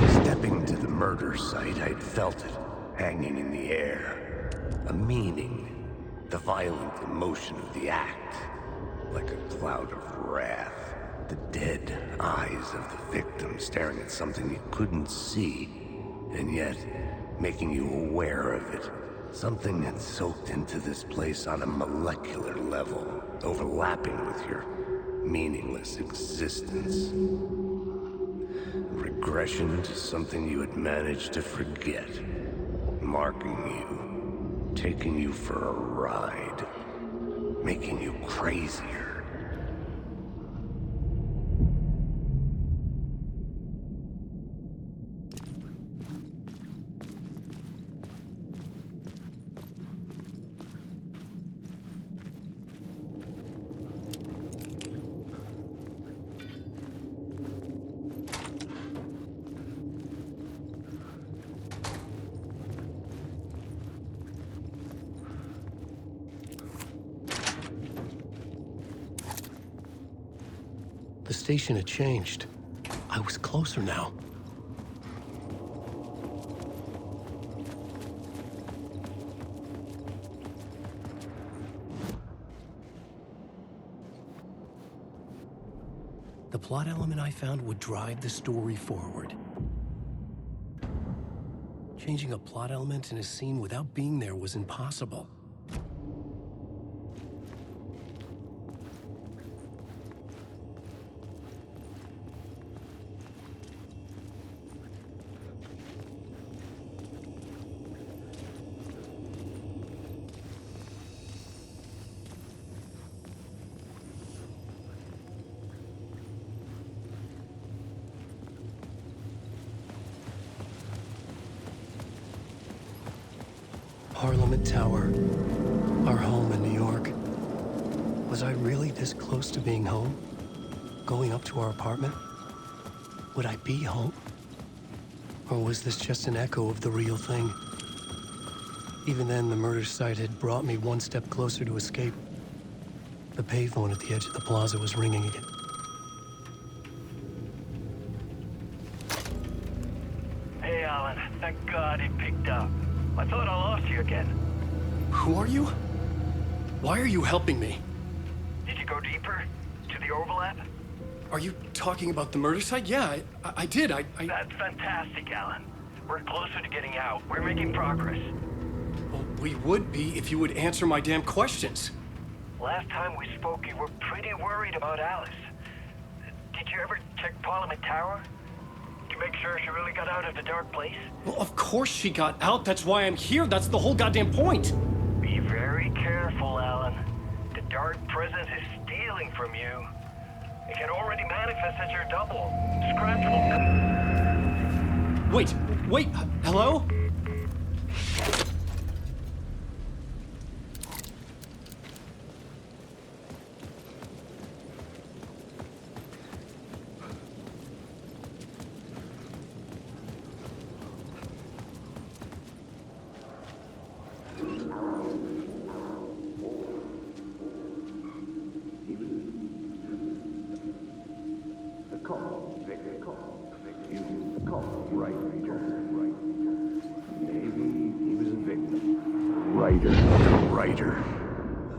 Stepping to the murder site, I'd felt it, hanging in the air. A meaning, the violent emotion of the act, like a cloud of wrath. The dead eyes of the victim staring at something you couldn't see, and yet making you aware of it. Something had soaked into this place on a molecular level, overlapping with your meaningless existence. Regression to something you had managed to forget. Marking you, taking you for a ride, making you crazier. The station had changed. I was closer now. The plot element I found would drive the story forward. Changing a plot element in a scene without being there was impossible. Parliament Tower, our home in New York. Was I really this close to being home? Going up to our apartment? Would I be home? Or was this just an echo of the real thing? Even then, the murder site had brought me one step closer to escape. The payphone at the edge of the plaza was ringing again. Hey, Alan. Thank God he picked up. I thought I lost you again. Who are you? Why are you helping me? Did you go deeper? To the overlap? Are you talking about the murder site? Yeah, I did. That's fantastic, Alan. We're closer to getting out. We're making progress. Well, we would be if you would answer my damn questions. Last time we spoke, you were pretty worried about Alice. Did you ever check Parliament Tower? To make sure she really got out of the dark place? Well, of course she got out. That's why I'm here. That's the whole goddamn point. Be very careful, Alan. The dark presence is stealing from you. It can already manifest as your double. Scratch will... Wait, hello?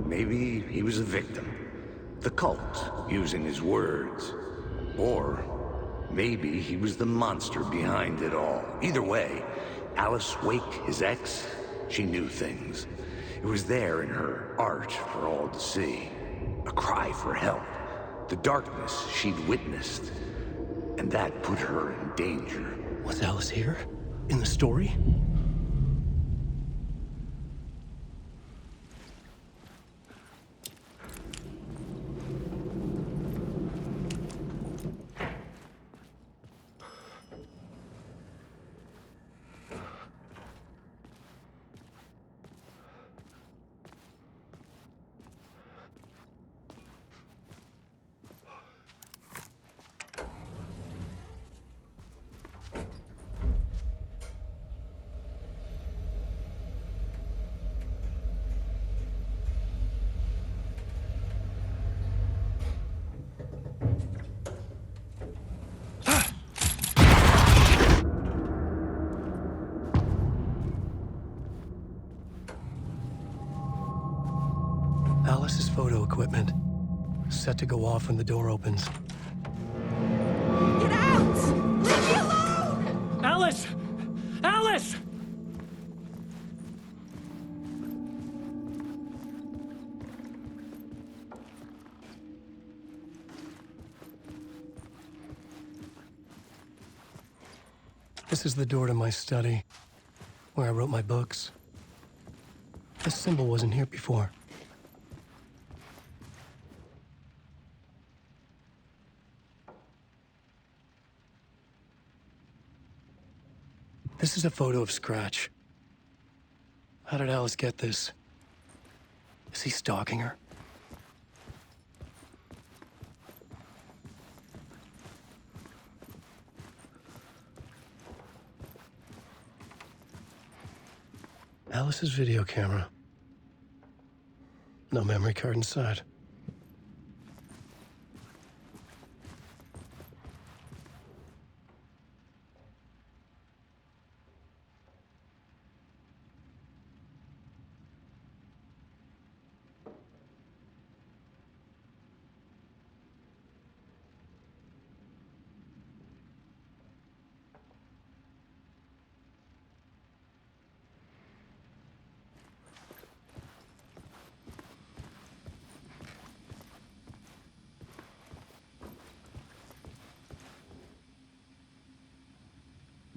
Maybe he was a victim. The cult, using his words. Or maybe he was the monster behind it all. Either way, Alice Wake, his ex, she knew things. It was there in her art for all to see. A cry for help. The darkness she'd witnessed. And that put her in danger. Was Alice here? In the story? equipment, set to go off when the door opens. Get out! Leave me alone! Alice! Alice! This is the door to my study, where I wrote my books. This symbol wasn't here before. This is a photo of Scratch. How did Alice get this? Is he stalking her? Alice's video camera. No memory card inside.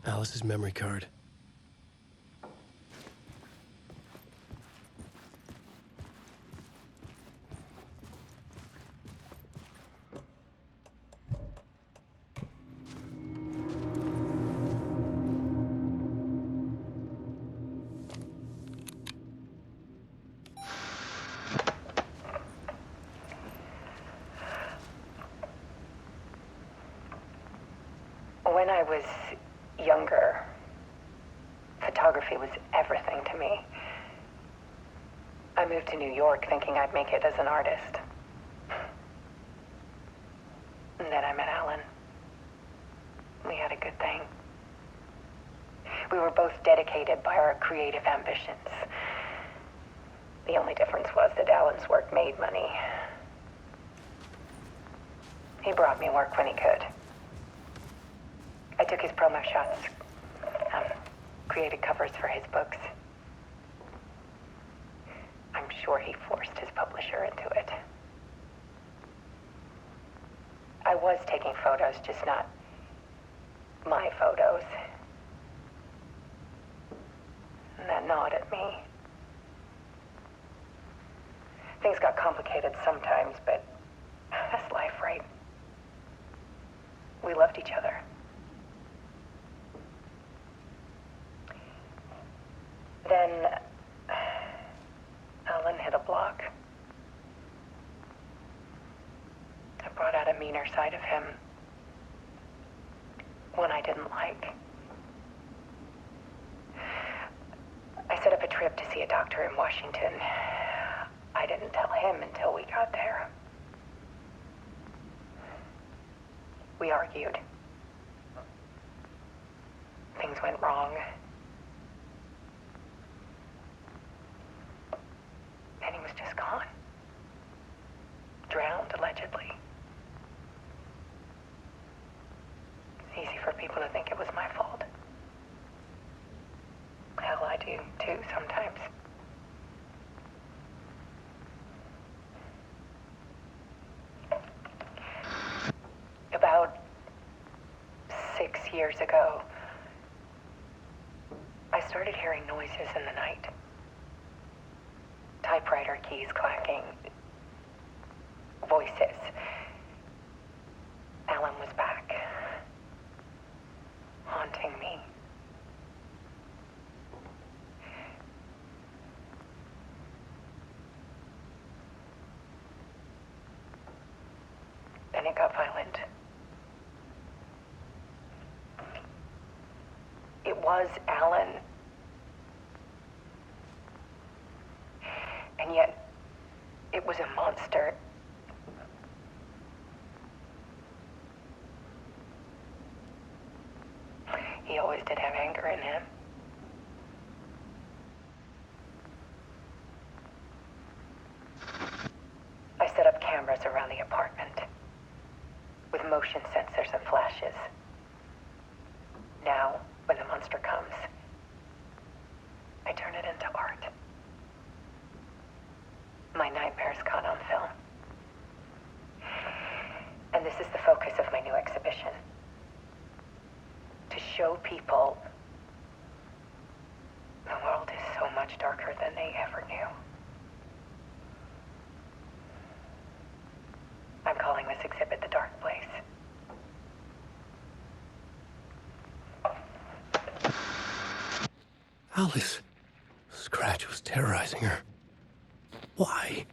Alice's memory card. When I was younger, photography was everything to me. I moved to New York thinking I'd make it as an artist. And then I met Alan. We had a good thing. We were both dedicated by our creative ambitions. The only difference was that Alan's work made money. He brought me work when he could. I took his promo shots, created covers for his books. I'm sure he forced his publisher into it. I was taking photos, just not my photos. And that gnawed at me. Things got complicated sometimes, but that's life, right? We loved each other. Then Alan hit a block. I brought out a meaner side of him. One I didn't like. I set up a trip to see a doctor in Washington. I didn't tell him until we got there. We argued. Things went wrong. And he was just gone. Drowned, allegedly. It's easy for people to think it was my fault. Hell, I do, too, sometimes. About 6 years ago, I started hearing noises in the night. Typewriter keys clacking. Voices. Alan was back. Haunting me. Then it got violent. It was Alan. And yet, it was a monster. He always did have anger in him. I and flashes. Now, when the monster comes, I turn it into art. My nightmares caught on film. And this is the focus of my new exhibition. To show people the world is so much darker than they ever knew. I'm calling this exhibit The Dark Place. Alice. Scratch was terrorizing her. Why?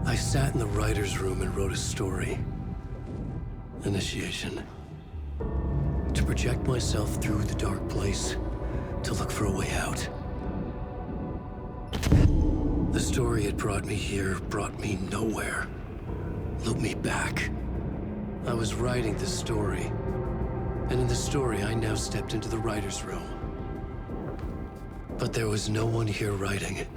I sat in the writer's room and wrote a story. Initiation. To project myself through the dark place, to look for a way out. The story had brought me here, brought me nowhere. Looped me back. I was writing the story. And in the story, I now stepped into the writer's room. But there was no one here writing it.